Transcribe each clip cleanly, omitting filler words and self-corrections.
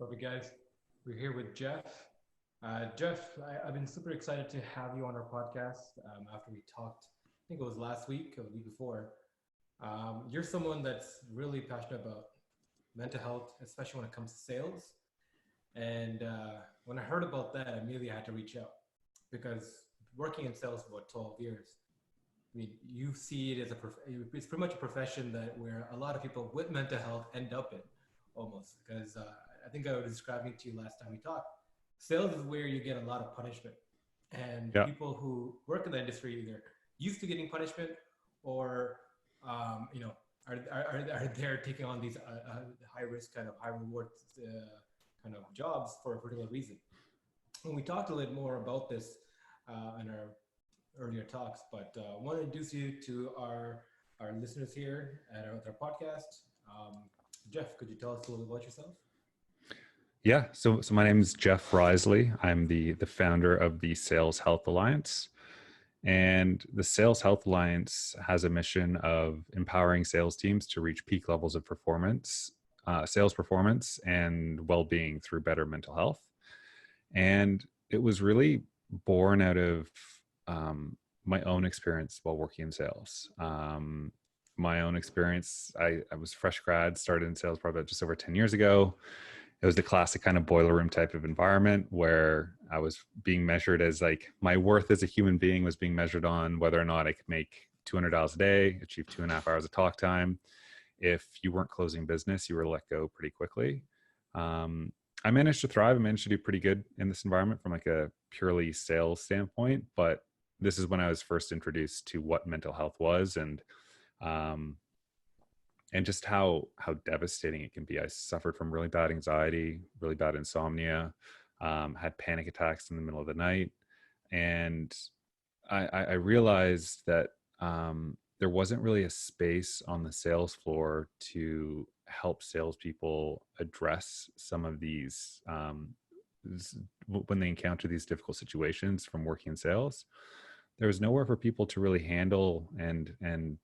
Perfect, guys. We're here with Jeff. I've been super excited to have you on our podcast after we talked, I think it was last week or the week before. You're someone that's really passionate about mental health, especially when it comes to sales. And when I heard about that, I immediately had to reach out because working in sales for about 12 years, I mean, you see it as it's pretty much a profession that where a lot of people with mental health end up in almost because I think I was describing to you last time we talked. Sales is where you get a lot of punishment, and Yeah. people who work in the industry either used to getting punishment or you know are there taking on these high risk kind of high reward kind of jobs for a particular reason. And we talked a little more about this in our earlier talks, but I want to introduce you to our listeners here at our podcast. Um, Jeff, could you tell us a little about yourself? Yeah. So my name is Jeff Riseley. I'm the founder of the Sales Health Alliance. And the Sales Health Alliance has a mission of empowering sales teams to reach peak levels of performance, sales performance, and well-being through better mental health. And it was really born out of my own experience while working in sales. My own experience, I was a fresh grad, started in sales probably just over 10 years ago. It was the classic kind of boiler room type of environment where I was being measured as like my worth as a human being was being measured on whether or not I could make $200 a day, achieve 2.5 hours of talk time. If you weren't closing business, you were let go pretty quickly. Um, I managed to thrive. I managed to do pretty good in this environment from like a purely sales standpoint, but this is when I was first introduced to what mental health was um, and just how devastating it can be. I suffered from really bad anxiety, really bad insomnia, had panic attacks in the middle of the night, and I realized that there wasn't really a space on the sales floor to help salespeople address some of these when they encounter these difficult situations from working in sales. There was nowhere for people to really handle and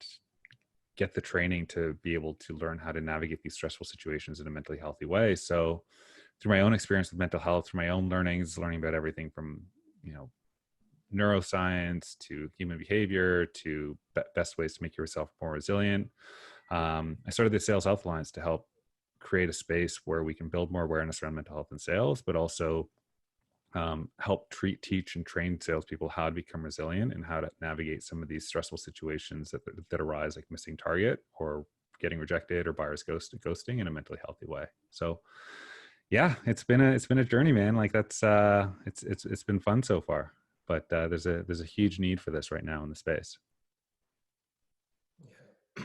get the training to be able to learn how to navigate these stressful situations in a mentally healthy way. So through my own experience with mental health, through my own learnings, learning about everything from, you know, neuroscience to human behavior to best ways to make yourself more resilient. I started the Sales Health Alliance to help create a space where we can build more awareness around mental health and sales, but also help teach, and train salespeople how to become resilient and how to navigate some of these stressful situations that arise, like missing target or getting rejected or buyers ghosting in a mentally healthy way. So, yeah, it's been a journey, man. Like that's it's been fun so far, but there's a huge need for this right now in the space. Yeah,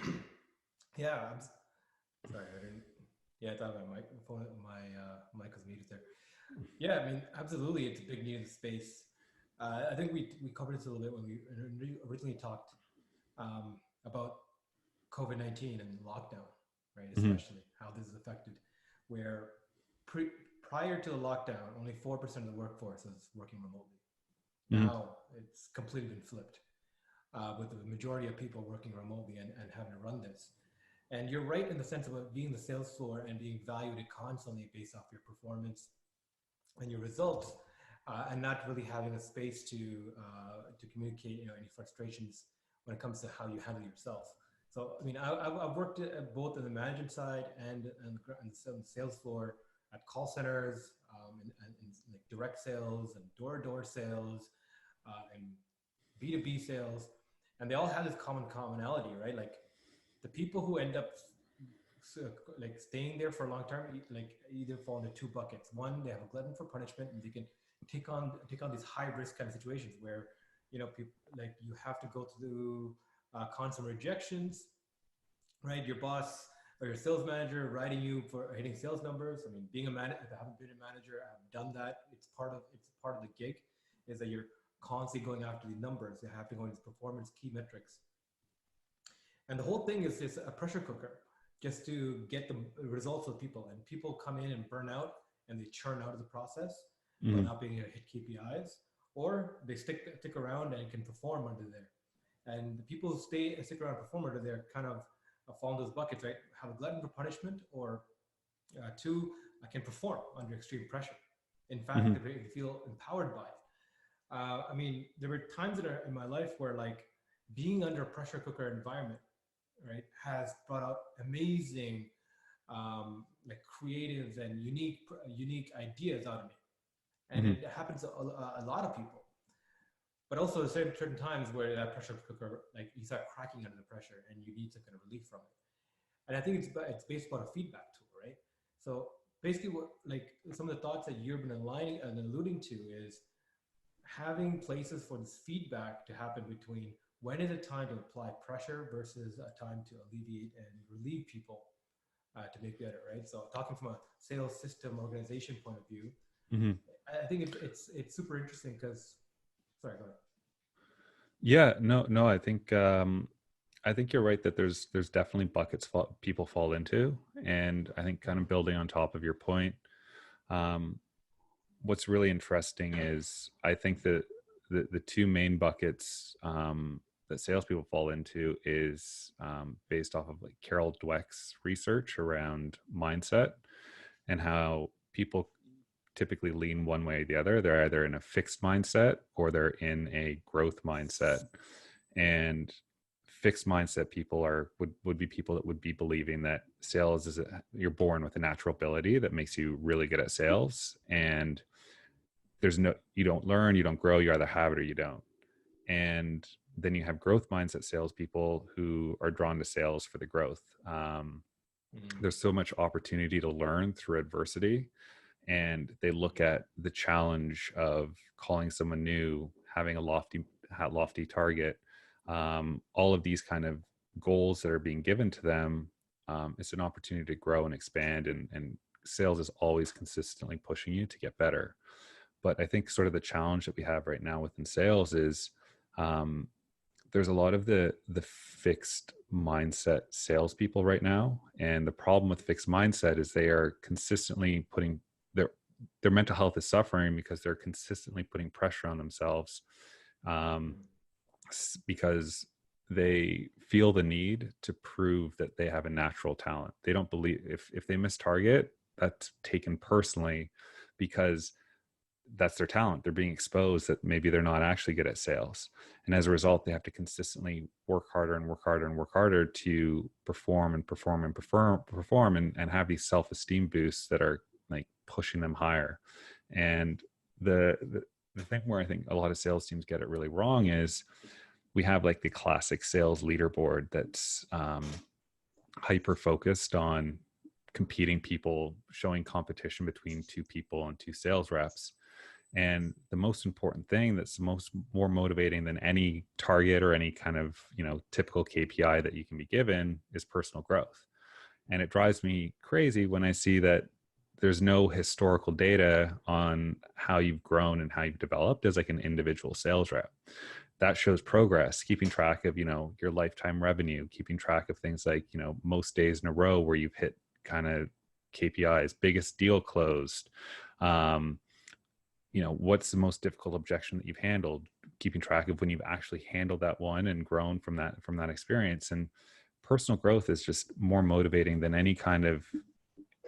yeah. Sorry, I didn't. Yeah, I thought my mic was muted there. Yeah, I mean, absolutely, it's a big need in the space. I think we covered this a little bit when we originally talked about COVID-19 and lockdown, right? Mm-hmm. Especially how this is affected, where prior to the lockdown, only 4% of the workforce was working remotely. Mm-hmm. Now it's completely been flipped, with the majority of people working remotely and having to run this. And you're right in the sense of being the sales floor and being valued constantly based off your performance and your results, and not really having a space to communicate, any frustrations when it comes to how you handle yourself. So, I mean, I've worked at both on the management side and the sales floor at call centers, and like direct sales and door-to-door sales, and B2B sales, and they all have this commonality, right? Like the people who end up so, like staying there for a long term, like either fall into two buckets. One, they have a glutton for punishment, and they can take on these high risk kind of situations where people like you have to go through constant rejections, right? Your boss or your sales manager writing you for hitting sales numbers. I mean, being a manager, I haven't been a manager, I've done that. It's part of the gig, is that you're constantly going after the numbers. You have to go into performance key metrics, and the whole thing is just a pressure cooker just to get the results of people. And people come in and burn out and they churn out of the process by Mm-hmm. not being able to hit KPIs, or they stick around and can perform under there. And the people who stick around and perform under there kind of fall in those buckets, right? Have a glutton for punishment, or two, can perform under extreme pressure. In fact, Hmm. they feel empowered by it. I mean, there were times in my life where like being under a pressure cooker environment, right, has brought out amazing, like creative and unique ideas out of me, and Hmm. it happens to a lot of people. But also, there's certain times where that pressure cooker, like you start cracking under the pressure, and you need some kind of relief from it. And I think it's based upon a feedback tool, right? So basically, what like some of the thoughts that you've been aligning and alluding to is having places for this feedback to happen between when is it time to apply pressure versus a time to alleviate and relieve people to make better, right? So talking from a sales system organization point of view, Hmm. I think it's super interesting because, sorry, go ahead. Yeah, no, I think you're right that there's definitely buckets people fall into, and I think kind of building on top of your point, um, what's really interesting is I think that the two main buckets that salespeople fall into is based off of like Carol Dweck's research around mindset and how people typically lean one way or the other. They're either in a fixed mindset or they're in a growth mindset. And fixed mindset people would be people that would be believing that sales is you're born with a natural ability that makes you really good at sales, and there's no, you don't learn, you don't grow, you either have it or you don't. And then you have growth mindset salespeople who are drawn to sales for the growth. Mm, There's so much opportunity to learn through adversity, and they look at the challenge of calling someone new, having a lofty target, all of these kind of goals that are being given to them. It's an opportunity to grow and expand, and sales is always consistently pushing you to get better. But I think sort of the challenge that we have right now within sales is um, there's a lot of the fixed mindset salespeople right now, and the problem with fixed mindset is they are consistently putting their their mental health is suffering because they're consistently putting pressure on themselves, um, mm, because they feel the need to prove that they have a natural talent. They don't believe if they miss target, that's taken personally because that's their talent. They're being exposed that maybe they're not actually good at sales. And as a result, they have to consistently work harder and work harder and work harder to perform and perform and perform and have these self-esteem boosts that are like pushing them higher. And the thing where I think a lot of sales teams get it really wrong is we have like the classic sales leaderboard that's hyper focused on competing people, showing competition between two people and two sales reps. And the most important thing that's more motivating than any target or any kind of, typical KPI that you can be given is personal growth. And it drives me crazy when I see that there's no historical data on how you've grown and how you've developed as like an individual sales rep. That shows progress, keeping track of, your lifetime revenue, keeping track of things like, most days in a row where you've hit kind of KPIs, biggest deal closed, um, what's the most difficult objection that you've handled, keeping track of when you've actually handled that one and grown from that experience. And personal growth is just more motivating than any kind of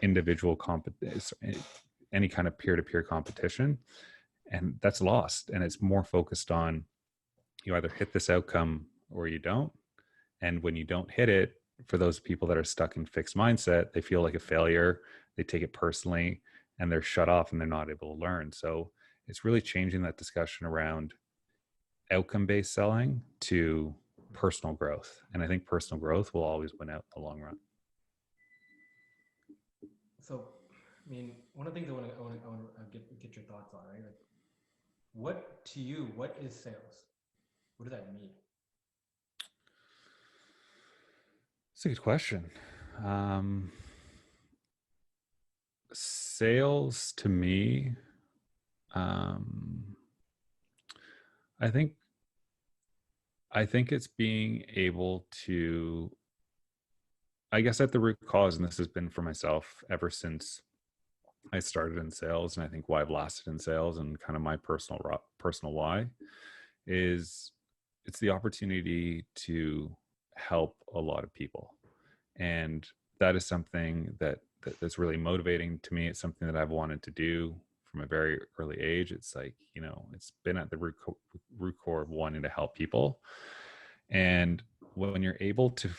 individual any kind of peer-to-peer competition. And that's lost, and it's more focused on you either hit this outcome or you don't. And when you don't hit it, for those people that are stuck in fixed mindset, they feel like a failure, they take it personally, and they're shut off and they're not able to learn. So it's really changing that discussion around outcome-based selling to mm. personal growth. And I think personal growth will always win out in the long run. So, I mean, one of the things I want to get your thoughts on, right? Like, what to you, what is sales? What does that mean? It's a good question. Um, Sales to me, um, I think it's being able to, I guess at the root cause, and this has been for myself ever since I started in sales, and I think why I've lasted in sales and kind of my personal why is it's the opportunity to help a lot of people. And that is something that that's really motivating to me. It's something that I've wanted to do from a very early age. It's like, you know, it's been at the root core of wanting to help people. And when you're able to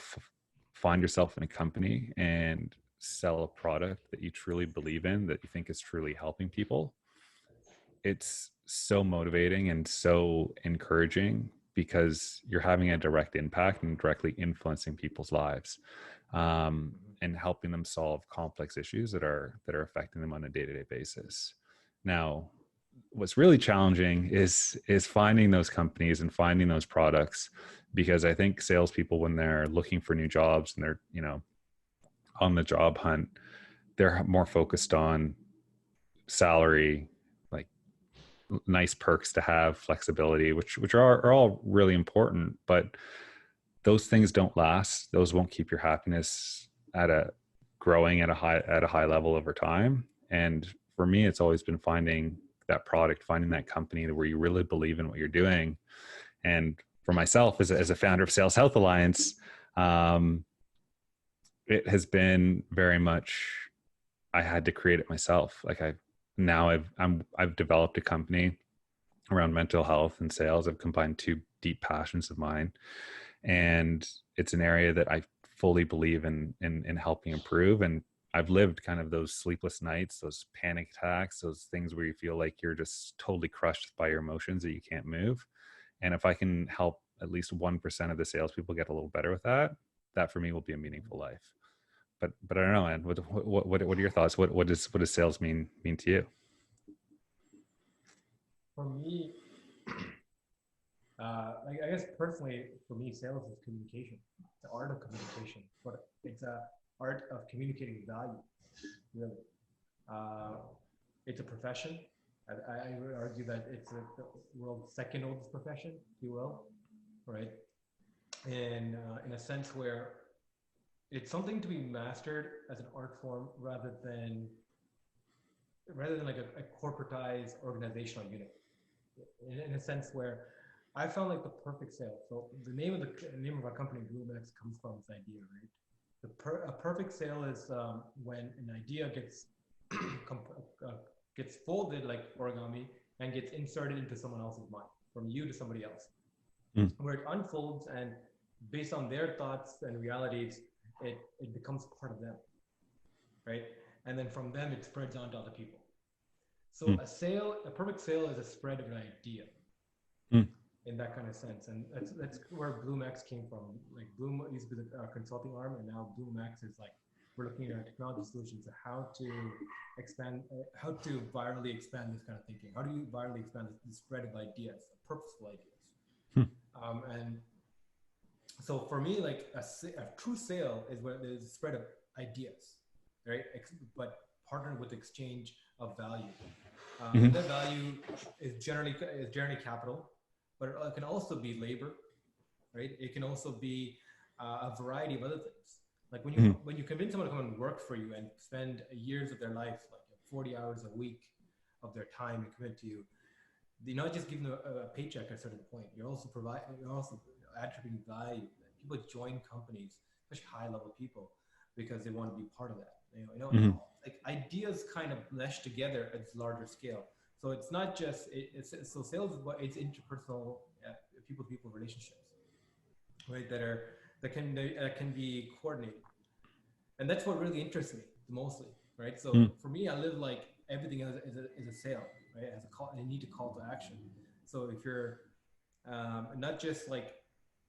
find yourself in a company and sell a product that you truly believe in, that you think is truly helping people, it's so motivating and so encouraging because you're having a direct impact and directly influencing people's lives, and helping them solve complex issues that are affecting them on a day-to-day basis. Now, what's really challenging is finding those companies and finding those products, because I think salespeople, when they're looking for new jobs and they're, you know, on the job hunt, they're more focused on salary, like nice perks to have, flexibility, which are all really important, but those things don't last. Those won't keep your happiness at a growing at a high level over time. And for me, it's always been finding that product, finding that company where you really believe in what you're doing. And for myself, as a founder of Sales Health Alliance, it has been very much, I had to create it myself. Like I've developed a company around mental health and sales. I've combined two deep passions of mine, and it's an area that I fully believe in helping improve. And I've lived kind of those sleepless nights, those panic attacks, those things where you feel like you're just totally crushed by your emotions, that you can't move. And if I can help at least 1% of the salespeople get a little better with that, that for me will be a meaningful life. But I don't know, man. What are your thoughts? What does sales mean to you? For me, I guess personally, for me, sales is communication. It's the art of communication, but it's a art of communicating value. Really, it's a profession. I would argue that it's the world's second oldest profession, if you will, right? And in a sense where it's something to be mastered as an art form rather than like a corporatized organizational unit. In a sense where I found like the perfect sale. So the name of our company, BloomX, comes from this idea, right? A perfect sale is when an idea gets gets folded like origami and gets inserted into someone else's mind, from you to somebody else, where it unfolds, and based on their thoughts and realities, it becomes part of them, right? And then from them, it spreads on to other people. So a perfect sale is a spread of an idea in that kind of sense. And that's where BloomX came from. Like Bloom used to be the consulting arm, and now BloomX is like, we're looking at technology solutions, how to expand, how to virally expand this kind of thinking. How do you virally expand the spread of ideas, purposeful ideas? And so for me, like a true sale is where there's a spread of ideas, right? But partnered with exchange of value. That value is generally capital, but it can also be labor, right? It can also be a variety of other things. Like when you convince someone to come and work for you and spend years of their life, like 40 hours a week of their time and commit to you, you're not just giving them a paycheck at a certain point. You're also attributing value. People join companies, especially high-level people, because they want to be part of that. Like ideas kind of mesh together at this larger scale. So it's not just so sales is what it's interpersonal, people-to-people relationships, right? That can be coordinated, and that's what really interests me mostly, right? So for me, I live like everything is a sale, right? As a call, you need to call to action. So if you're not just like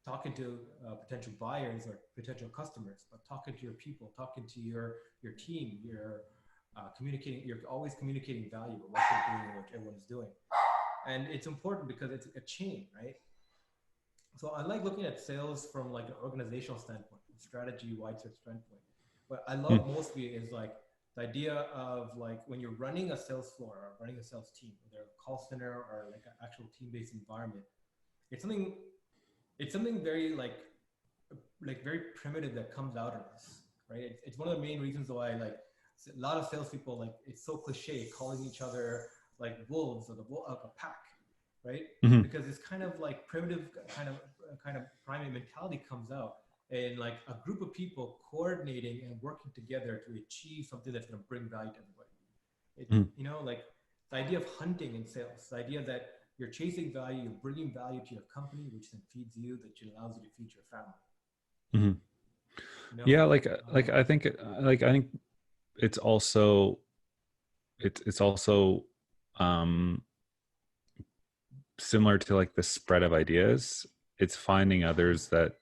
talking to potential buyers or potential customers, but talking to your people, talking to your team, you're communicating. You're always communicating value of what you're doing and what everyone is doing, and it's important because it's a chain, right? So I like looking at sales from like an organizational standpoint, strategy, widespread standpoint. What I love mostly is like the idea of like when you're running a sales floor or running a sales team, whether a call center or like an actual team-based environment. It's something very like very primitive that comes out of us, right? It's one of the main reasons why like a lot of salespeople, like it's so cliche calling each other like wolves or a pack, right? Because this kind of like primitive kind of primate mentality comes out, in like a group of people coordinating and working together to achieve something that's going to bring value to everybody. Mm. Like the idea of hunting in sales, the idea that you're chasing value, you're bringing value to your company, which then feeds you, that allows you to feed your family. Hmm. You know, Yeah, like I think it's also it's also um similar to like the spread of ideas. It's finding others that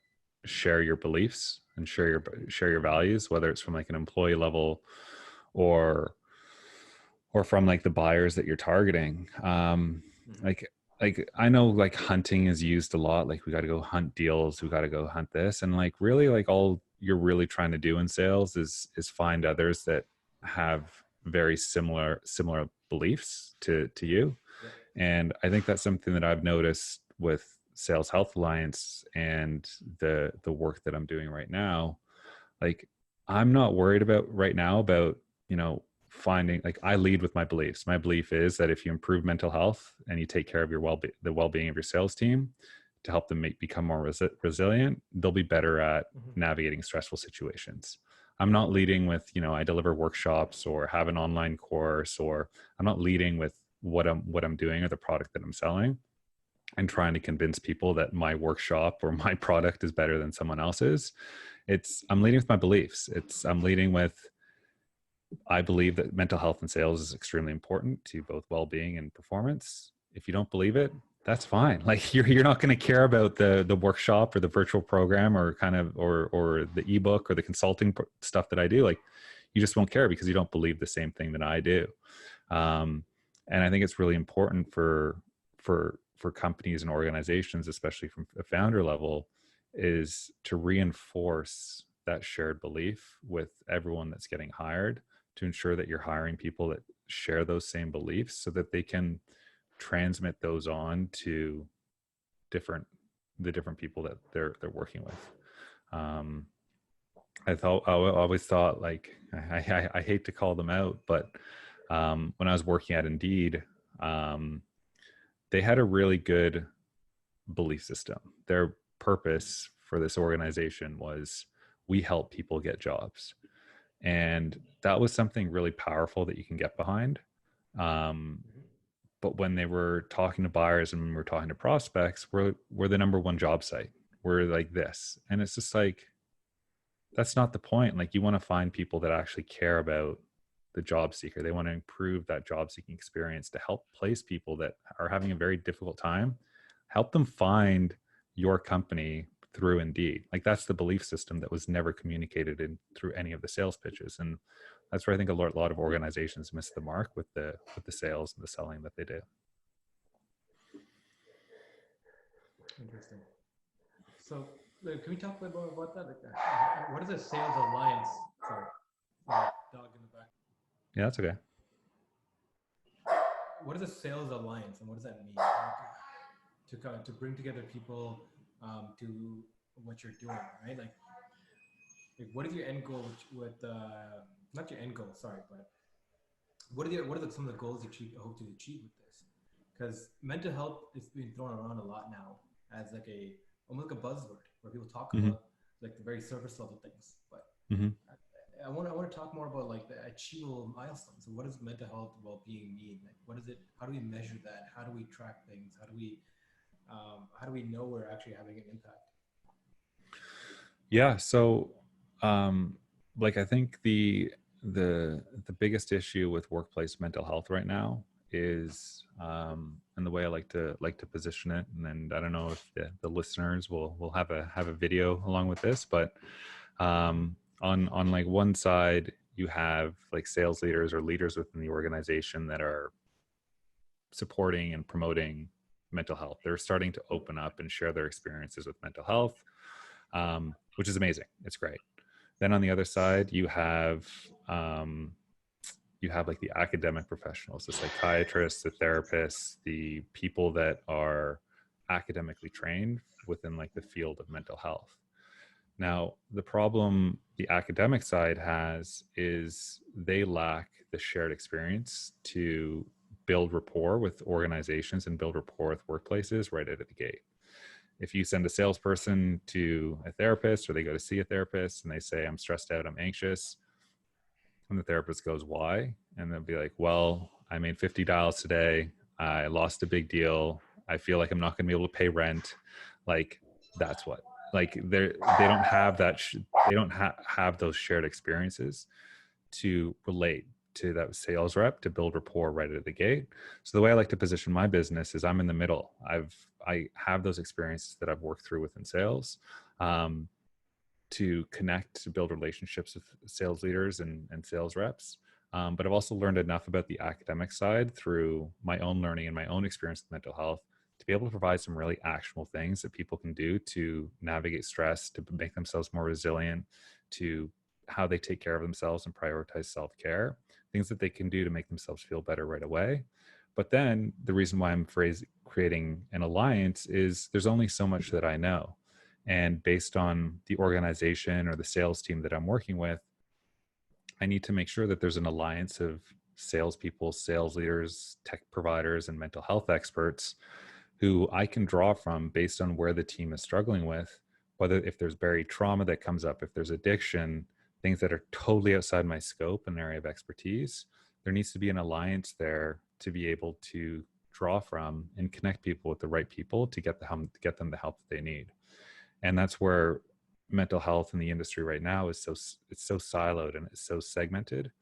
share your beliefs and share your values, whether it's from like an employee level or from like the buyers that you're targeting. mm-hmm. Like I know like hunting is used a lot. Like we got to go hunt deals, we got to go hunt this, and like really like all you're really trying to do in sales is find others that have very similar beliefs to you. Yeah. And I think that's something that I've noticed with Sales Health Alliance and the work that I'm doing right now. Like I'm not worried about right now about, you know, finding like I lead with my beliefs. My belief is that if you improve mental health and you take care of your the well-being of your sales team to help them become more resilient, they'll be better at Mm-hmm. navigating stressful situations. I'm not leading with, you know, I deliver workshops or have an online course, or I'm not leading with what I'm doing or the product that I'm selling and trying to convince people that my workshop or my product is better than someone else's. It's I'm leading with my beliefs. I'm leading with I believe that mental health and sales is extremely important to both well-being and performance. If you don't believe it, that's fine. Like you're not going to care about the workshop or the virtual program or kind of or the ebook or the consulting stuff that I do. Like you just won't care because you don't believe the same thing that I do. Um, and I think it's really important for companies and organizations, especially from a founder level, is to reinforce that shared belief with everyone that's getting hired, to ensure that you're hiring people that share those same beliefs so that they can transmit those on to the different people that they're working with. Um, I always thought like I hate to call them out, but when I was working at Indeed, um, they had a really good belief system. Their purpose for this organization was we help people get jobs. And that was something really powerful that you can get behind. Um, Mm-hmm. but when they were talking to buyers and when we're talking to prospects, we're the number one job site. We're like this. And it's just like, that's not the point. Like you want to find people that actually care about the job seeker. They want to improve that job seeking experience to help place people that are having a very difficult time, help them find your company through Indeed. Like that's the belief system that was never communicated in through any of the sales pitches. And that's where I think a lot of organizations miss the mark with the sales and the selling that they do. Interesting. So, can we talk a little bit more about that? Like, what is a sales alliance? Sorry, dog in the back. Yeah, that's okay. What is a sales alliance, and what does that mean? Like, to bring together people to what you're doing, right? Like what is your end goal with not your end goal, sorry, but what are some of the goals you hope to achieve with this? Because mental health is being thrown around a lot now as like almost like a buzzword where people talk Mm-hmm. about like the very surface level things, but Mm-hmm. I want to talk more about like the achievable milestones. So what does mental health well-being mean? Like what is it? How do we measure that? How do we track things? How do we know we're actually having an impact? Yeah. So, like, I think the biggest issue with workplace mental health right now is, and the way I like to position it, and then I don't know if the listeners will have a video along with this, but on like one side you have like sales leaders or leaders within the organization that are supporting and promoting mental health. They're starting to open up and share their experiences with mental health, which is amazing. It's great. Then on the other side, you have like the academic professionals, the psychiatrists, the therapists, the people that are academically trained within like the field of mental health. Now, the problem the academic side has is they lack the shared experience to build rapport with organizations and build rapport with workplaces right out of the gate. if you send a salesperson to a therapist, or they go to see a therapist and they say, I'm stressed out, I'm anxious, and the therapist goes, why? And they'll be like, well, I made 50 dials today. I lost a big deal. I feel like I'm not going to be able to pay rent. Like, that's what, like, they don't have that. They don't have those shared experiences to relate to that sales rep to build rapport right at the gate. So the way I like to position my business is I'm in the middle. I have those experiences that I've worked through within sales. To connect, to build relationships with sales leaders and sales reps. But I've also learned enough about the academic side through my own learning and my own experience with mental health to be able to provide some really actionable things that people can do to navigate stress, to make themselves more resilient, to how they take care of themselves and prioritize self-care, things that they can do to make themselves feel better right away. But then the reason why I'm creating an alliance is there's only so much that I know. And based on the organization or the sales team that I'm working with, I need to make sure that there's an alliance of salespeople, sales leaders, tech providers, and mental health experts who I can draw from based on where the team is struggling with, whether if there's buried trauma that comes up, if there's addiction, things that are totally outside my scope and area of expertise. There needs to be an alliance there to be able to draw from and connect people with the right people to get them the help that they need. And that's where mental health in the industry right now is it's so siloed and it's so segmented,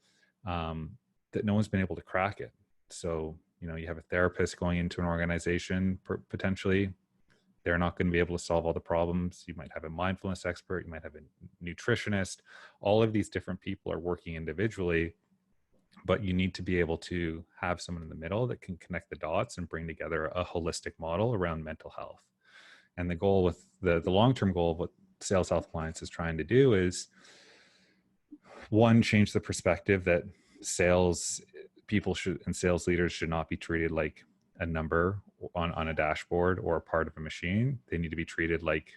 that no one's been able to crack it. So, you have a therapist going into an organization, potentially they're not going to be able to solve all the problems. You might have a mindfulness expert, you might have a nutritionist. All of these different people are working individually, but you need to be able to have someone in the middle that can connect the dots and bring together a holistic model around mental health. And the goal with the long-term goal of what Sales Health Alliance is trying to do is, one, change the perspective that sales people and sales leaders should not be treated like a number on a dashboard or a part of a machine. They need to be treated like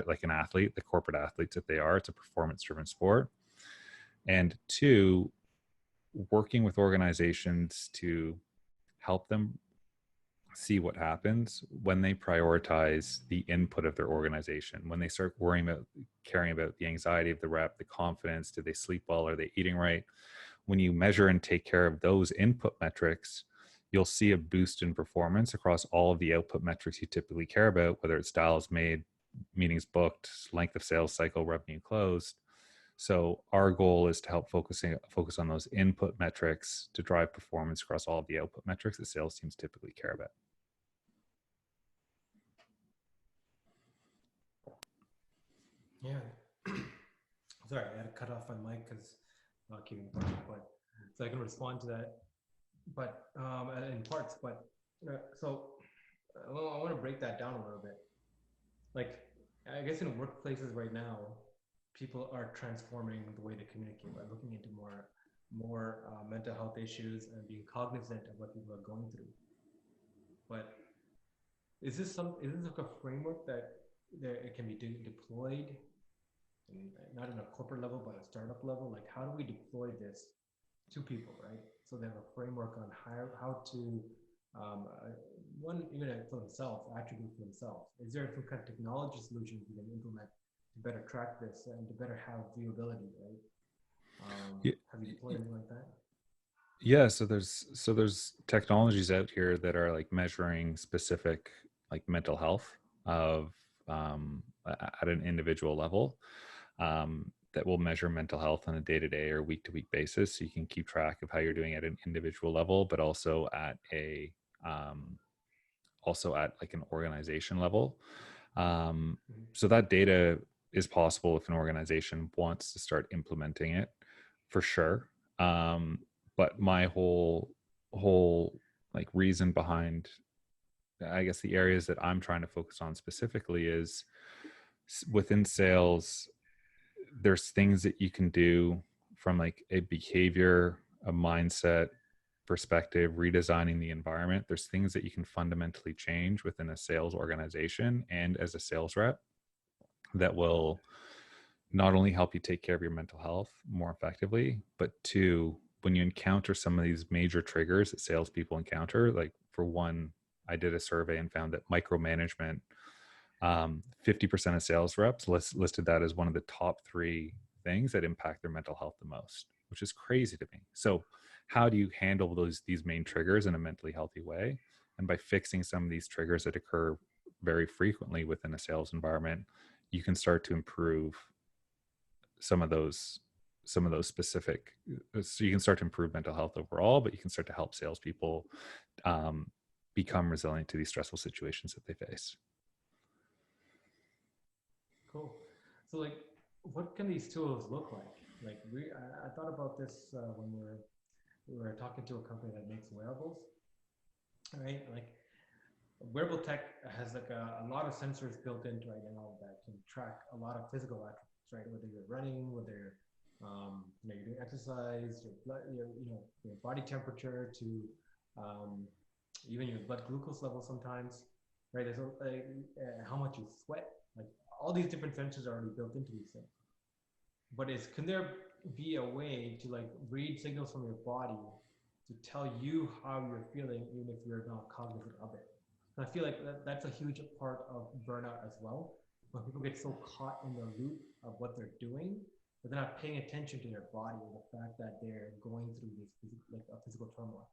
like an athlete, the corporate athletes that they are. It's a performance-driven sport. And two, working with organizations to help them see what happens when they prioritize the input of their organization, when they start caring about the anxiety of the rep, the confidence, do they sleep well, are they eating right? When you measure and take care of those input metrics, you'll see a boost in performance across all of the output metrics you typically care about, whether it's dials made, meetings booked, length of sales cycle, revenue closed. So our goal is to help focus on those input metrics to drive performance across all of the output metrics that sales teams typically care about. Yeah. Sorry, I had to cut off my mic because not keeping talking, but so I can respond to that, but in parts. But so I want to break that down a little bit. Like, I guess in workplaces right now, people are transforming the way they communicate by looking into more mental health issues and being cognizant of what people are going through. But is this like a framework that it can be deployed, not in a corporate level, but a startup level? Like, how do we deploy this to people, right? So they have a framework on how to one, even for themselves, attribute for themselves. Is there some kind of technology solution you can implement to better track this and to better have viewability, right? Have you deployed anything like that? Yeah, so there's technologies out here that are like measuring specific like mental health of at an individual level, that will measure mental health on a day-to-day or week-to-week basis, so you can keep track of how you're doing at an individual level, but also at like an organization level. So that data is possible if an organization wants to start implementing it, for sure. But my whole like reason behind, I guess, the areas that I'm trying to focus on specifically is within sales, there's things that you can do from like a behavior, a mindset perspective, redesigning the environment. There's things that you can fundamentally change within a sales organization and as a sales rep that will not only help you take care of your mental health more effectively, but two, when you encounter some of these major triggers that salespeople encounter, like for one, I did a survey and found that micromanagement 50% of sales reps listed that as one of the top 3 things that impact their mental health the most, which is crazy to me. So how do you handle these main triggers in a mentally healthy way? And by fixing some of these triggers that occur very frequently within a sales environment, you can start to improve some of those specific, so you can start to improve mental health overall, but you can start to help salespeople become resilient to these stressful situations that they face. Cool. So like, what can these tools look like? Like I thought about this when we were talking to a company that makes wearables, right? Like wearable tech has like a lot of sensors built into right now that can track a lot of physical attributes, right? Whether you're running, whether you're doing exercise, your blood, your body temperature, to even your blood glucose level sometimes, right? There's how much you sweat, like all these different sensors are already built into these things. But can there be a way to like read signals from your body to tell you how you're feeling, even if you're not cognizant of it? And I feel like that's a huge part of burnout as well. When people get so caught in the loop of what they're doing, but they're not paying attention to their body and the fact that they're going through this like a physical turmoil.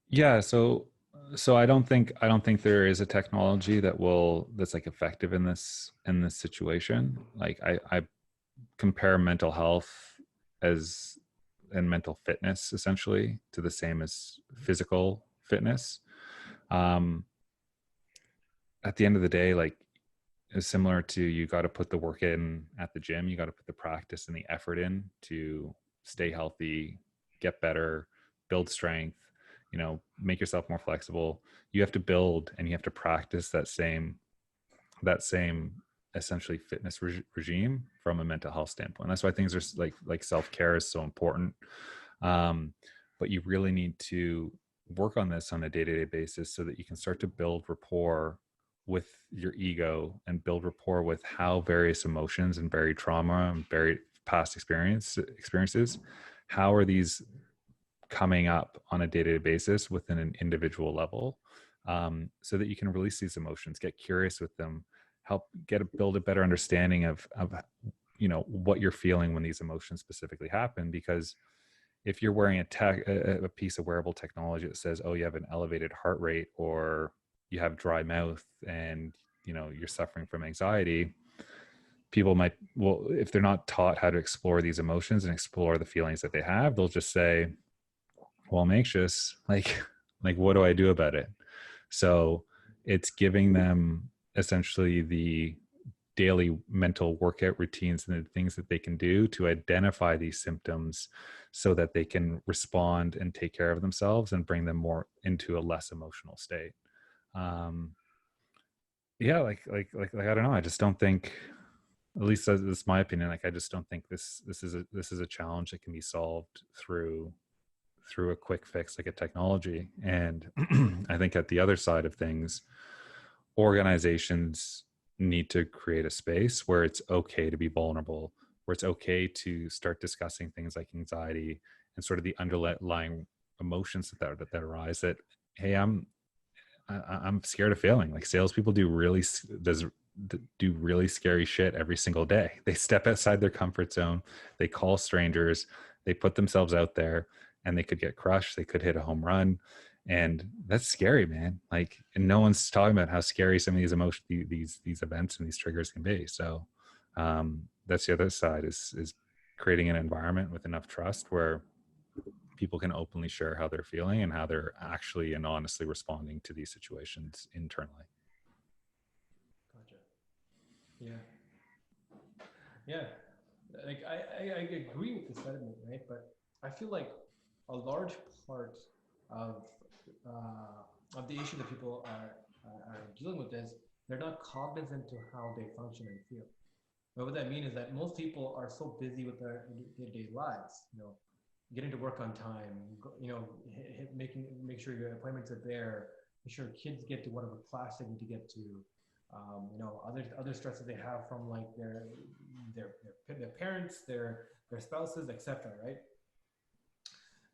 Yeah, so I don't think there is a technology that's like effective in this situation. Like I compare mental health as and mental fitness essentially to the same as physical fitness. Um, at the end of the day, like it's similar to, you got to put the work in at the gym, you got to put the practice and the effort in to stay healthy, get better, build strength, make yourself more flexible. You have to build and you have to practice that same essentially fitness regime from a mental health standpoint. That's why things are like self-care is so important. But you really need to work on this on a day-to-day basis so that you can start to build rapport with your ego and build rapport with how various emotions and varied trauma and varied past experiences, how are these coming up on a day-to-day basis within an individual level, so that you can release these emotions, get curious with them, build a better understanding of what you're feeling when these emotions specifically happen. Because if you're wearing a piece of wearable technology that says, oh, you have an elevated heart rate, or you have dry mouth, and you're suffering from anxiety, people might, well, if they're not taught how to explore these emotions and explore the feelings that they have, they'll just say, well, I'm anxious, like what do I do about it? So it's giving them essentially the daily mental workout routines and the things that they can do to identify these symptoms so that they can respond and take care of themselves and bring them more into a less emotional state. Yeah, I don't know, I just don't think, at least that's my opinion, like I just don't think this is a challenge that can be solved through a quick fix like a technology. And I think at the other side of things, organizations need to create a space where it's okay to be vulnerable, where it's okay to start discussing things like anxiety and sort of the underlying emotions that arise. That, hey, I'm scared of failing. Like salespeople do really scary shit every single day. They step outside their comfort zone. They call strangers. They put themselves out there, and they could get crushed. They could hit a home run, and that's scary, man. Like, and no one's talking about how scary some of these these events and these triggers can be. So that's the other side, is creating an environment with enough trust where people can openly share how they're feeling and how they're actually and honestly responding to these situations internally. Gotcha. Yeah. Yeah. Like I agree with the sentiment, right? But I feel like a large part of the issue that people are dealing with is they're not cognizant to how they function and feel. But what that means is that most people are so busy with their day-to-day lives, getting to work on time, make sure your appointments are there, make sure kids get to whatever class they need to get to, other stresses they have from like their parents, their spouses, etc. Right?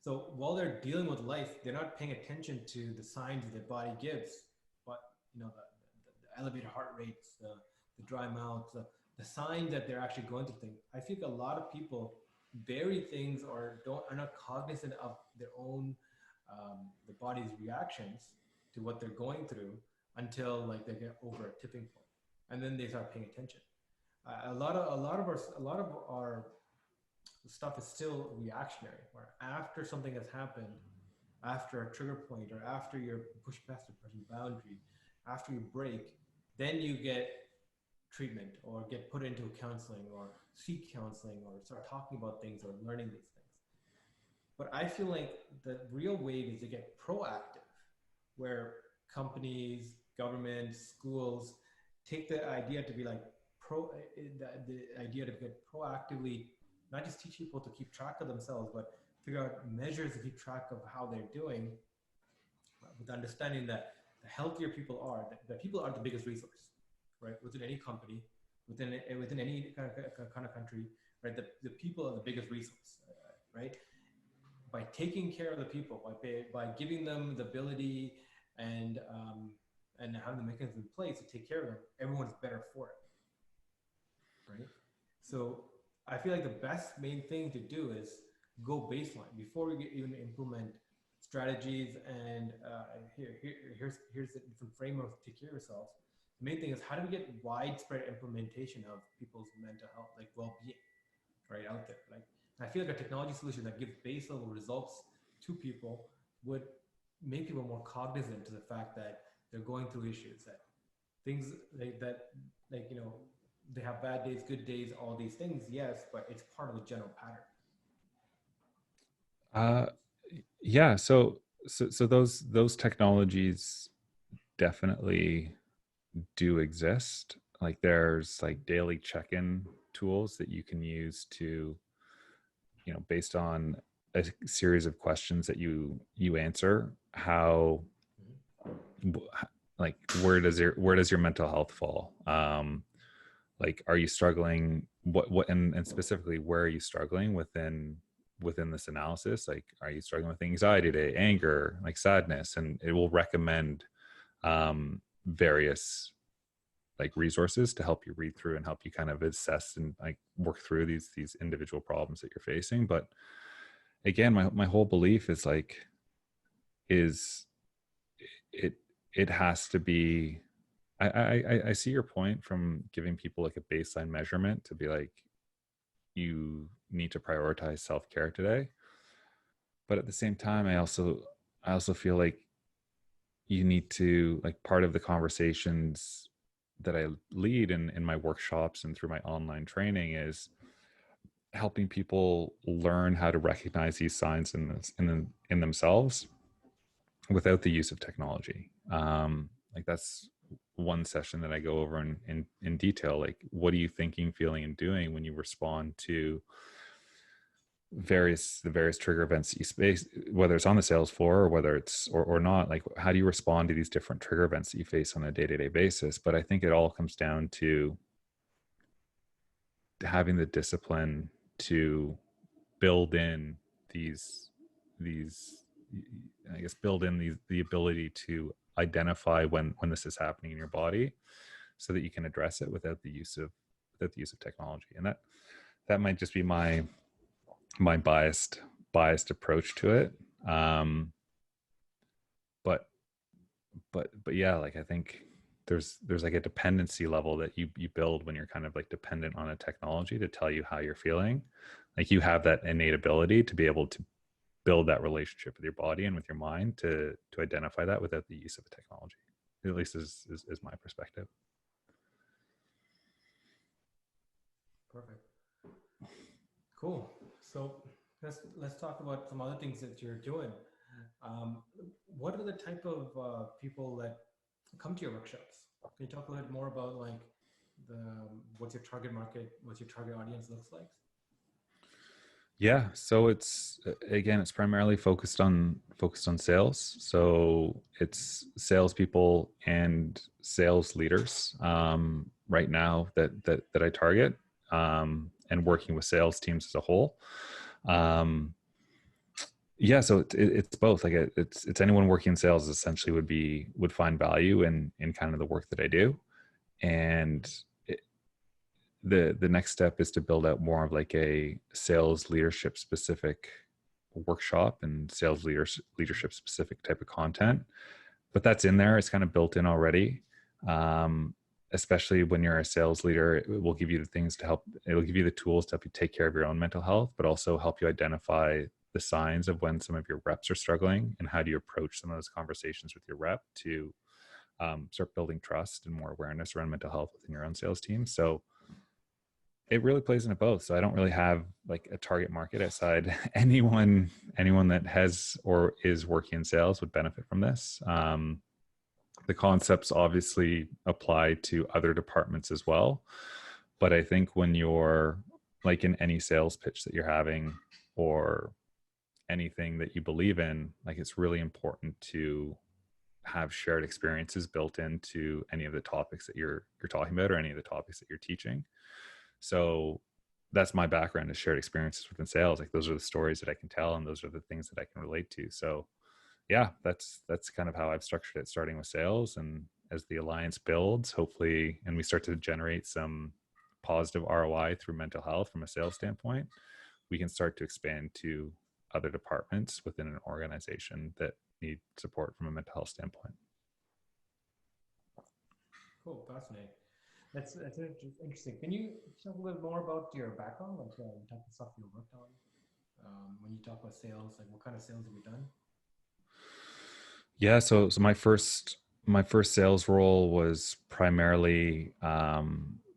So while they're dealing with life, they're not paying attention to the signs that their body gives. But elevated heart rates, the dry mouth, the sign that they're actually going through things. I think a lot of people bury things or are not cognizant of their own the body's reactions to what they're going through until like they get over a tipping point, and then they start paying attention. A lot of our stuff is still reactionary, where after something has happened, after a trigger point, or after you're pushed past a person's boundary, after you break, then you get treatment or get put into counseling or seek counseling or start talking about things or learning these things. But I feel like the real wave is to get proactive, where companies, governments, schools take the idea to be like the idea to get proactively, not just teach people to keep track of themselves, but figure out measures to keep track of how they're doing, with understanding that the healthier people are, the people are the biggest resource, right? Within any company, within any kind of country, right? The people are the biggest resource, right? By taking care of the people, by giving them the ability and having the mechanism in place to take care of them, everyone's better for it, right? So I feel like the best main thing to do is go baseline before we even implement strategies and here's the different frameworks to take care of yourselves. The main thing is, how do we get widespread implementation of people's mental health, like well-being, right out there? Like, I feel like a technology solution that gives base level results to people would make people more cognizant to the fact that they're going through issues, that things like they have bad days, good days, all these things, yes, but it's part of the general pattern. Yeah, so those technologies definitely do exist. Like there's like daily check-in tools that you can use to, based on a series of questions that you answer, how like where does your mental health fall? Like, are you struggling? What and specifically, where are you struggling within this analysis? Like, are you struggling with anxiety today, anger, like sadness? And it will recommend various like resources to help you read through and help you kind of assess and like work through these individual problems that you're facing. But again, my whole belief is like, it has to be, I see your point from giving people like a baseline measurement to be like, you need to prioritize self-care today. But at the same time, I also feel like you need to, like, part of the conversations that I lead in my workshops and through my online training is helping people learn how to recognize these signs in themselves without the use of technology. Like that's one session that I go over in detail. Like, what are you thinking, feeling, and doing when you respond to the various trigger events that you face, whether it's on the sales floor or whether it's or not? Like, how do you respond to these different trigger events that you face on a day-to-day basis? But I think it all comes down to having the discipline to build in these I guess build in the ability to identify when this is happening in your body, so that you can address it without the use of technology. And that might just be my biased approach to it. But yeah, like, I think there's like a dependency level that you build when you're kind of like dependent on a technology to tell you how you're feeling. Like, you have that innate ability to be able to build that relationship with your body and with your mind to identify that without the use of technology. At least is my perspective. Perfect. Cool. So let's talk about some other things that you're doing. What are the type of people that come to your workshops? Can you talk a little bit more about like what's your target market, what's your target audience looks like? Yeah, so it's primarily focused on sales. So it's salespeople and sales leaders right now that I target, and working with sales teams as a whole. Yeah, so it's both. Like it's anyone working in sales essentially would find value in kind of the work that I do, and it, the next step is to build out more of like a sales leadership specific workshop and leadership specific type of content. But that's in there. It's kind of built in already. Um, Especially when you're a sales leader, it will give you the things to help. It will give you the tools to help you take care of your own mental health, but also help you identify the signs of when some of your reps are struggling and how do you approach some of those conversations with your rep to start building trust and more awareness around mental health within your own sales team. So it really plays into both. So I don't really have like a target market outside anyone that has or is working in sales would benefit from this. The concepts obviously apply to other departments as well, but I think when you're like in any sales pitch that you're having or anything that you believe in, like it's really important to have shared experiences built into any of the topics that you're talking about or any of the topics that you're teaching. So that's my background, is shared experiences within sales. Like those are the stories that I can tell and those are the things that I can relate to. So yeah, that's kind of how I've structured it, starting with sales, and as the alliance builds, hopefully, and we start to generate some positive ROI through mental health from a sales standpoint, we can start to expand to other departments within an organization that need support from a mental health standpoint. Cool, fascinating. That's interesting. Can you talk a little more about your background, like the type of stuff you worked on? When you talk about sales, like what kind of sales have you done? Yeah, so my first sales role was primarily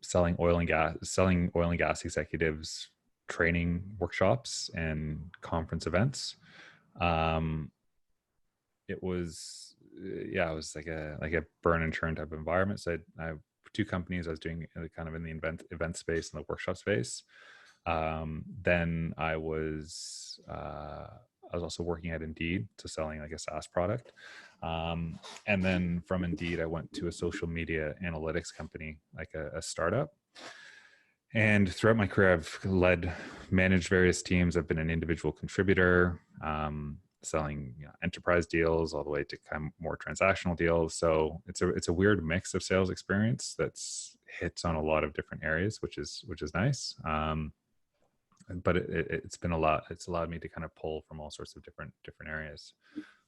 selling oil and gas executives training workshops and conference events. Um, it was yeah, it was like a burn and churn type of environment. So I have two companies. I was doing kind of in the event space and the workshop space. Then I was also working at Indeed, so selling like a SaaS product. And then from Indeed, I went to a social media analytics company, like a startup. And throughout my career, managed various teams. I've been an individual contributor, selling enterprise deals all the way to kind of more transactional deals. So it's a weird mix of sales experience that's hits on a lot of different areas, which is nice. But it's been a lot. It's allowed me to kind of pull from all sorts of different areas.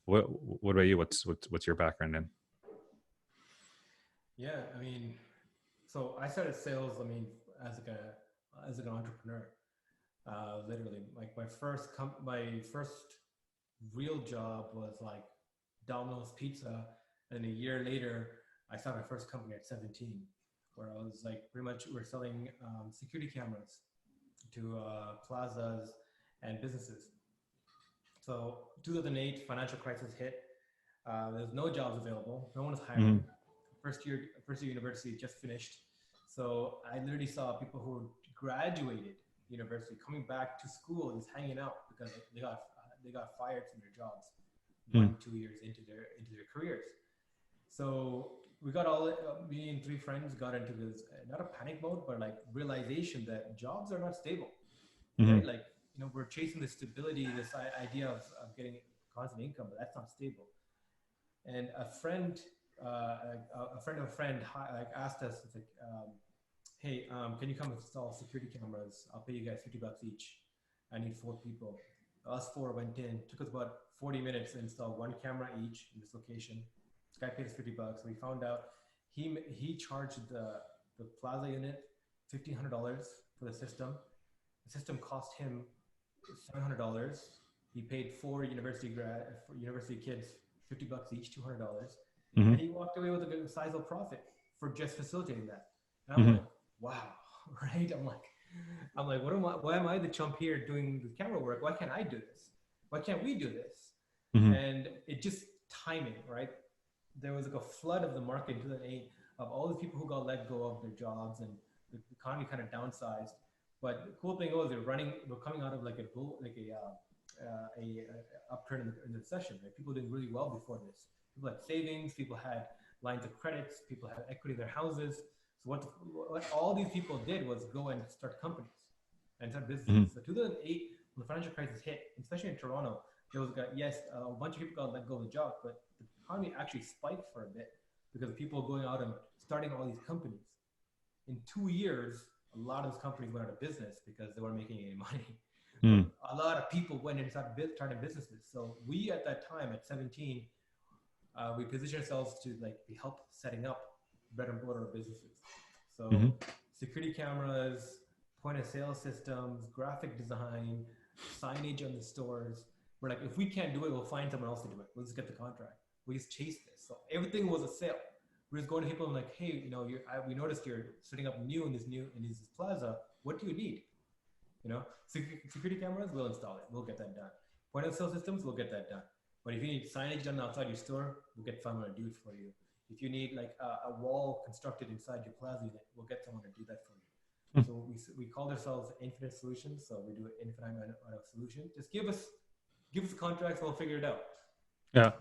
What about you? What's your background in? Yeah, I mean, so I started sales. I mean, as like a as an entrepreneur, literally. Like my first real job was like Domino's Pizza, and a year later, I started my first company at 17, where I was like pretty much we're selling security cameras to plazas and businesses. So 2008 financial crisis hit. There's no jobs available. No one was hiring. Mm-hmm. First year university just finished. So I literally saw people who graduated university coming back to school, just hanging out because they got fired from their jobs Mm-hmm. 1 2 years into their careers. So we got all me and three friends got into this not a panic mode, but like realization that jobs are not stable, Mm-hmm. right? Like we're chasing the stability, this idea of getting constant income, but that's not stable. And a friend of a friend like asked us, it's like, hey, can you come install security cameras? I'll pay you guys $50 each. I need four people. Us four went in. Took us about 40 minutes to install one camera each in this location. This guy paid us $50. We found out he charged the plaza unit $1,500 for the system. The system cost him $700. He paid four university kids $50 each, $200, Mm-hmm. and he walked away with a good sizable profit for just facilitating that. And I'm Mm-hmm. like, wow, right? I'm like, what am I? Why am I the chump here doing the camera work? Why can't I do this? Why can't we do this? Mm-hmm. And it just timing, right? There was like a flood of the market in 2008 of all the people who got let go of their jobs, and the economy kind of downsized. But the cool thing was we're coming out of like a upturn in the recession. Right? People did really well before this. People had savings. People had lines of credits. People had equity in their houses. So what all these people did was go and start companies and start Mm-hmm. businesses. So 2008, when the financial crisis hit, especially in Toronto, there was, yes, a bunch of people got let go of the job, but the economy actually spiked for a bit because people going out and starting all these companies. In 2 years, a lot of those companies went out of business because they weren't making any money. But Mm. a lot of people went and started businesses. So we, at that time, at 17, we positioned ourselves to like be help setting up bread and butter businesses. Mm-hmm. So security cameras, point of sale systems, graphic design, signage on the stores. We're like, if we can't do it, we'll find someone else to do it. We'll just get the contract. We just chase this. So everything was a sale. We're just going to people and like, hey, we noticed you're setting up in this plaza. What do you need? Security cameras, we'll install it. We'll get that done. Point of sale systems, we'll get that done. But if you need signage done outside your store, we'll get someone to do it for you. If you need like a wall constructed inside your plaza unit, we'll get someone to do that for you. So we call ourselves Infinite Solutions. So we do an infinite amount of solution. Just give us the contracts, we'll figure it out. Yeah.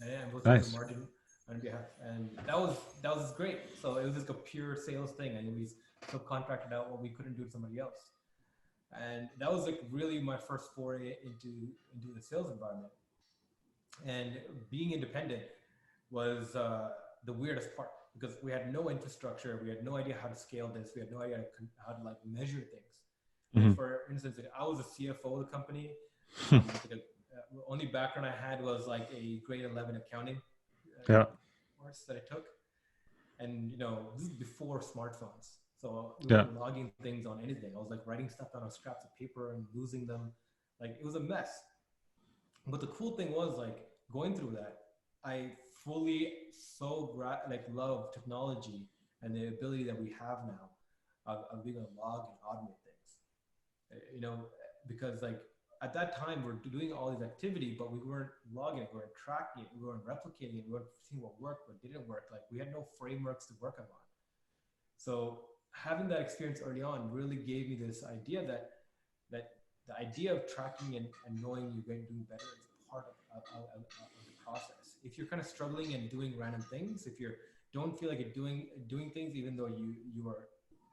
And we'll charge a Nice. margin on behalf. And that was great. So it was just a pure sales thing, and we subcontracted out what we couldn't do to somebody else. And that was like really my first foray into the sales environment. And being independent was the weirdest part because we had no infrastructure, we had no idea how to scale this, we had no idea how to like measure things. Like, Mm-hmm. for instance, like, I was a CFO of the company. Only background I had was like a grade 11 accounting Yeah. course that I took, and this is before smartphones, so we Yeah. weren't logging things on anything. I was like writing stuff down on scraps of paper and losing them. Like, it was a mess. But the cool thing was, like, going through that, I fully love technology and the ability that we have now of being able to log and automate things. Because like at that time we're doing all these activity, but we weren't logging it, we weren't tracking it, we weren't replicating it, we weren't seeing what worked, what didn't work. Like, we had no frameworks to work on. So having that experience early on really gave me this idea that the idea of tracking and knowing you're going to do better is part of the process. If you're kind of struggling and doing random things, if you don't feel like you're doing things even though you are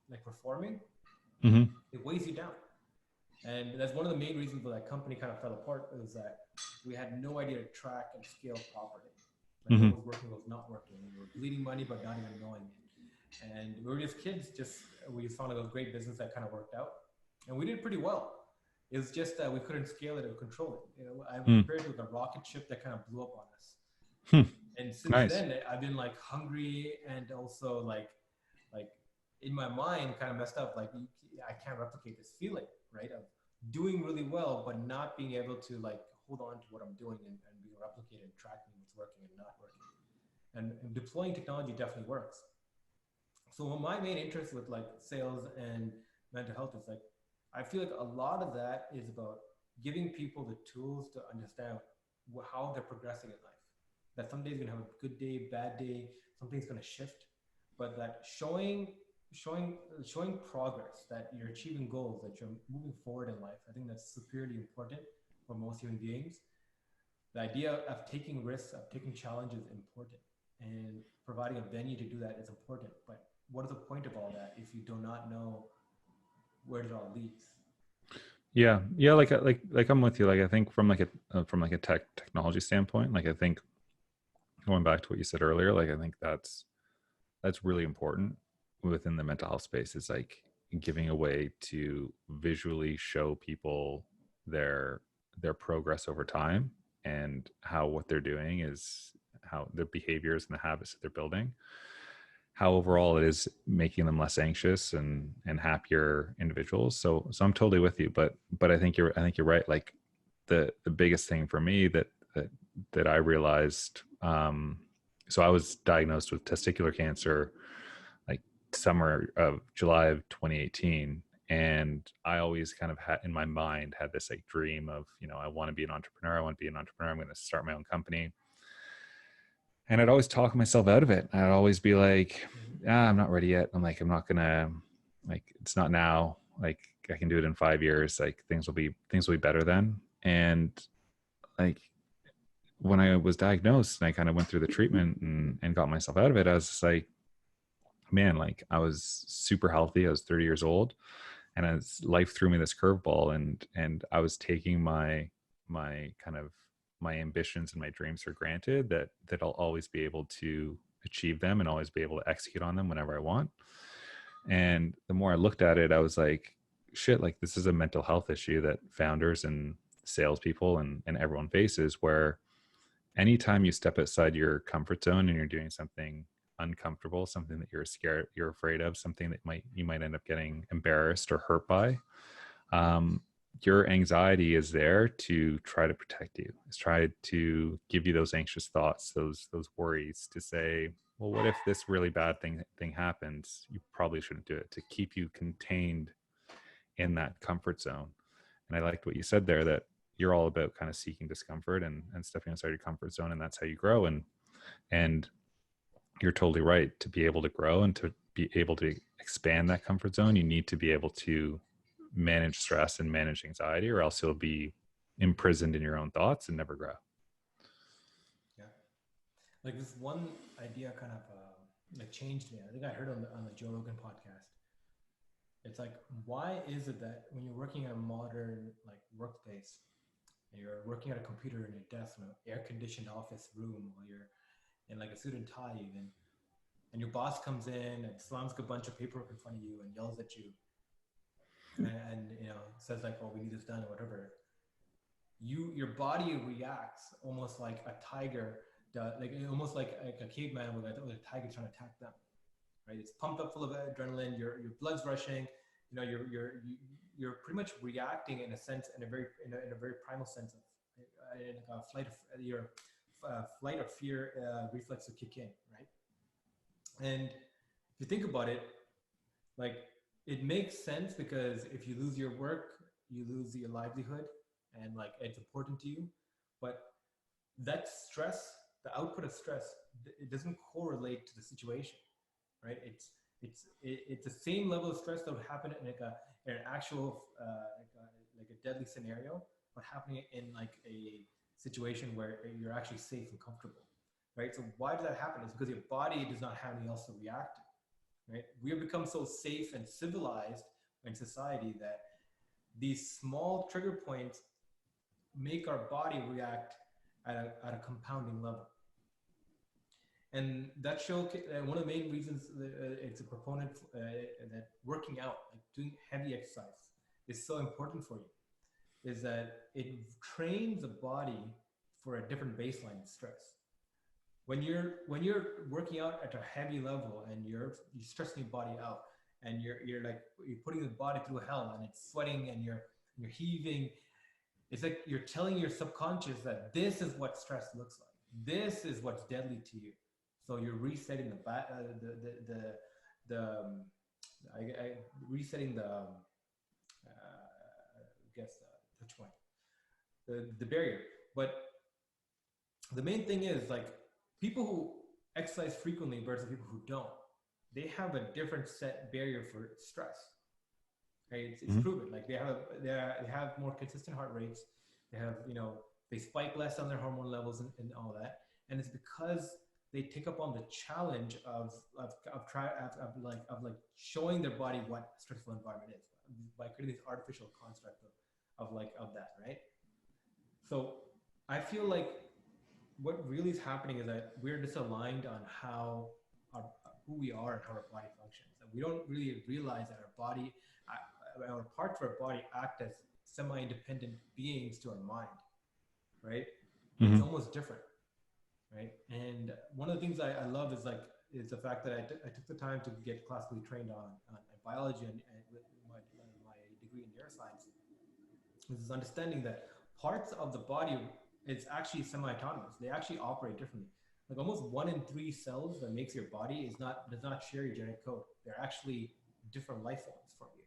like performing, Mm-hmm. it weighs you down. And that's one of the main reasons why that company kind of fell apart, is that we had no idea to track and scale properly. Like, Mm-hmm. what was working, what was not working. We were bleeding money, but not even knowing it. And we were just kids. We found a great business that kind of worked out, and we did pretty well. It was just that we couldn't scale it or control it. I compared it with a rocket ship that kind of blew up on us. Mm. And since Nice. then, I've been like hungry, and also like in my mind kind of messed up. Like, I can't replicate this feeling, right? Of doing really well, but not being able to like hold on to what I'm doing and being replicated and tracking what's working and not working. And deploying technology definitely works. So my main interest with like sales and mental health is like, I feel like a lot of that is about giving people the tools to understand how they're progressing in life. That some days you're gonna have a good day, bad day, something's gonna shift, but that showing progress, that you're achieving goals, that you're moving forward in life. I think that's superiorly important for most human beings. The idea of taking risks, of taking challenges is important, and providing a venue to do that is important. But what is the point of all that if you do not know where it all leads? Yeah. Yeah. Like I'm with you. Like, I think from like a technology standpoint, like, I think going back to what you said earlier, like, I think that's really important within the mental health space. Is like giving a way to visually show people their progress over time, and how what they're doing is how their behaviors and the habits that they're building, how overall it is making them less anxious and happier individuals. So I'm totally with you, but I think you're right. Like, the biggest thing for me that I realized, so I was diagnosed with testicular cancer like summer of July of 2018. And I always kind of had in my mind had this like dream of, I want to be an entrepreneur. I want to be an entrepreneur. I'm going to start my own company. And I'd always talk myself out of it. I'd always be like, I'm not ready yet. I'm like, I'm not gonna, like, it's not now. Like, I can do it in 5 years. Like, things will be better then. And like, when I was diagnosed and I kind of went through the treatment and got myself out of it, I was just like, man, like, I was super healthy. I was 30 years old, and as life threw me this curveball, and I was taking my my kind of my ambitions and my dreams for granted, that I'll always be able to achieve them and always be able to execute on them whenever I want. And the more I looked at it, I was like, shit, like this is a mental health issue that founders and salespeople and everyone faces, where anytime you step outside your comfort zone and you're doing something uncomfortable, something that you're scared, you're afraid of, something that you might end up getting embarrassed or hurt by, um, your anxiety is there to try to protect you. It's try to give you those anxious thoughts, those worries, to say, well, what if this really bad thing happens? You probably shouldn't do it, to keep you contained in that comfort zone. And I liked what you said there, that you're all about kind of seeking discomfort and stepping outside your comfort zone, and that's how you grow. And you're totally right. To be able to grow and to be able to expand that comfort zone, you need to be able to manage stress and manage anxiety, or else you'll be imprisoned in your own thoughts and never grow. Yeah. Like this one idea kind of like changed me. I think I heard on the Joe Rogan podcast. It's like, why is it that when you're working in a modern like workplace, and you're working at a computer in a desk in an air-conditioned office room, while you're in like a suit and tie even, and your boss comes in and slams a bunch of paperwork in front of you and yells at you, and you know, says like, "Oh, we need this done," or whatever. Your body reacts almost like a tiger, like almost like a caveman with a tiger trying to attack them. Right? It's pumped up full of adrenaline. Your blood's rushing. You know, you're pretty much reacting in a sense, in a very primal sense of in a flight of your flight or fear reflex to kick in, right? And if you think about it, like it makes sense, because if you lose your work, you lose your livelihood, and like it's important to you. But that stress, the output of stress, it doesn't correlate to the situation, right? It's the same level of stress that would happen in like in an actual like a deadly scenario, but happening in like a situation where you're actually safe and comfortable, right? So why does that happen? It's because your body does not have anything else to react to, right? We have become so safe and civilized in society that these small trigger points make our body react at a compounding level. And that show, one of the main reasons it's a proponent that working out, like doing heavy exercise, is so important for you, is that it trains the body for a different baseline stress. When you're working out at a heavy level and you're stressing your body out, and you're putting the body through hell, and it's sweating and you're heaving. It's like you're telling your subconscious that this is what stress looks like. This is what's deadly to you. So you're resetting resetting the touch point, the barrier. But the main thing is, like, people who exercise frequently versus people who don't, they have a different set barrier for stress. Okay, it's proven. Like they have more consistent heart rates. They have, they spike less on their hormone levels and all that. And it's because they take up on the challenge of showing their body what a stressful environment is by creating this artificial construct of that, right? So I feel like what really is happening is that we're disaligned on who we are and how our body functions. And we don't really realize that our parts of our body act as semi-independent beings to our mind, right? It's almost different, right? And one of the things I love is the fact that I took the time to get classically trained on biology and with my degree in neuroscience. Is understanding that parts of the body is actually semi-autonomous. They actually operate differently. Like almost 1 in 3 cells that makes your body does not share your genetic code. They're actually different life forms from you.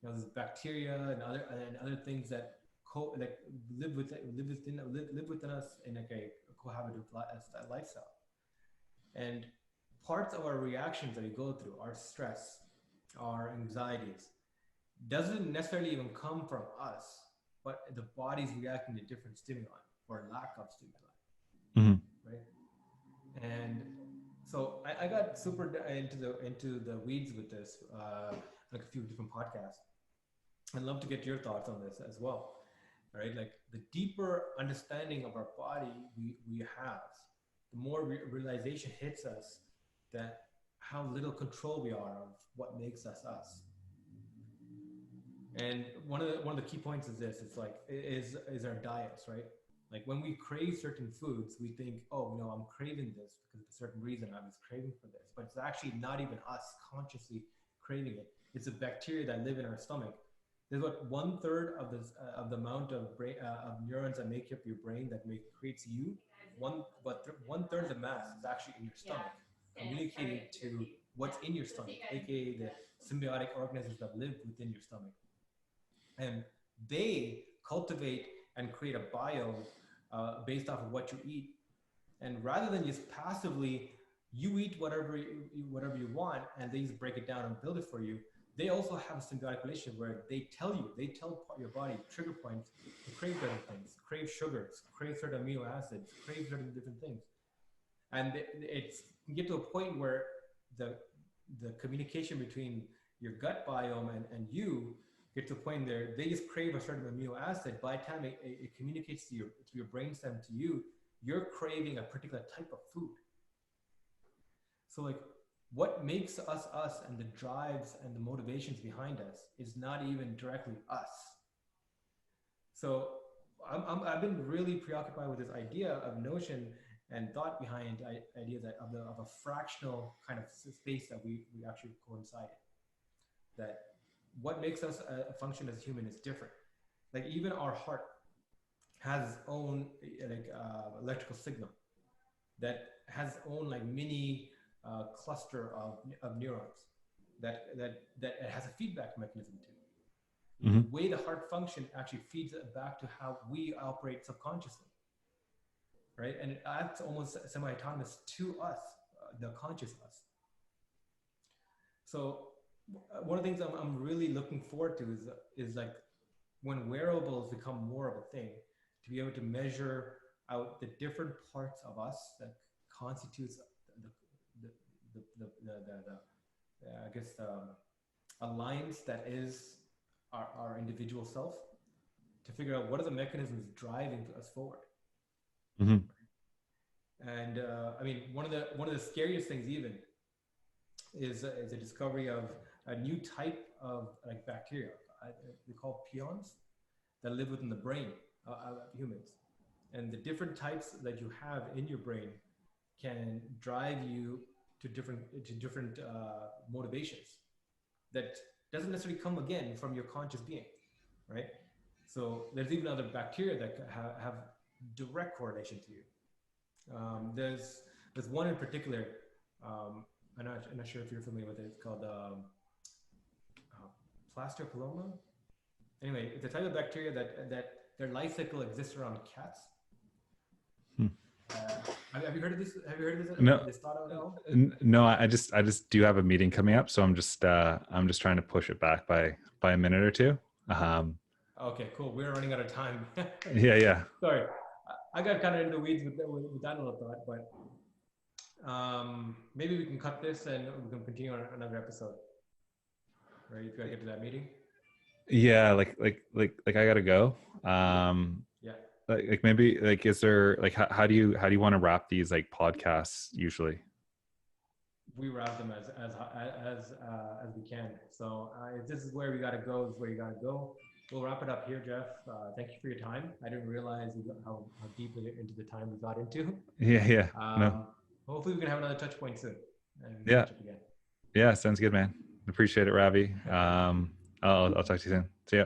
There's bacteria and other things that live within us in like a cohabitative lifestyle. And parts of our reactions that we go through, our stress, our anxieties, doesn't necessarily even come from us, but the body's reacting to different stimuli or lack of stimuli, right? And so I got super into the weeds with this, like a few different podcasts. I'd love to get your thoughts on this as well. right? Like the deeper understanding of our body we have, the more realization hits us that how little control we are of what makes us us. And one of the key points is this: it's like is our diets, right? Like when we crave certain foods, we think, oh no, I'm craving this because of a certain reason I was craving for this, but it's actually not even us consciously craving it. It's the bacteria that live in our stomach. There's what 1/3 of this of the amount of brain of neurons that make up your brain that creates you. 1/3 of the mass is actually in your stomach, communicating to what's in your stomach, aka the symbiotic organisms that live within your stomach, and they cultivate and create a biome based off of what you eat. And rather than just passively you eat whatever you want and they just break it down and build it for you, they also have a symbiotic relationship where they tell your body trigger points to crave certain things, crave sugars, crave certain amino acids, crave certain different things. And it's you get to a point where the communication between your gut biome and you get to a point there they just crave a certain amino acid. By the time it communicates to your brainstem to you, you're craving a particular type of food. So like what makes us us and the drives and the motivations behind us is not even directly us. So I've been really preoccupied with this idea of notion and thought behind idea that of a fractional kind of space that we actually coincide in. That what makes us function as human is different. Like even our heart has its own electrical signal that has its own like mini cluster of neurons that it has a feedback mechanism to. Mm-hmm. The way the heart function actually feeds it back to how we operate subconsciously, right? And it acts almost semi-autonomous to us, the conscious us. So one of the things I'm really looking forward to is like when wearables become more of a thing, to be able to measure out the different parts of us that constitutes the alliance that is our individual self, to figure out what are the mechanisms driving us forward. Mm-hmm. And I mean, one of the scariest things even is the discovery of a new type of like bacteria they call peons that live within the brain of humans, and the different types that you have in your brain can drive you to different motivations that doesn't necessarily come again from your conscious being, right? So there's even other bacteria that have direct correlation to you. There's one in particular. I'm not sure if you're familiar with it. It's called Plaster Paloma. Anyway, it's a type of bacteria that their life cycle exists around cats. Have you heard of this? Have you heard of this? No, this thought at all? No. I just do have a meeting coming up, so I'm just trying to push it back by a minute or two. Okay, cool. We're running out of time. Yeah. Sorry, I got kind of into the weeds with that little thought, but maybe we can cut this and we can continue on another episode. Right? If you gotta get to that meeting. Yeah, like I gotta go. Yeah. Like maybe like is there like how do you want to wrap these like podcasts usually? We wrap them as we can. So if this is where we gotta go, this is where you gotta go. We'll wrap it up here, Jeff. Thank you for your time. I didn't realize how deeply into the time we got into. Yeah. No. Hopefully we can have another touch point soon. And Yeah. catch up again. Yeah, sounds good, man. Appreciate it, Ravi. I'll talk to you soon. See ya.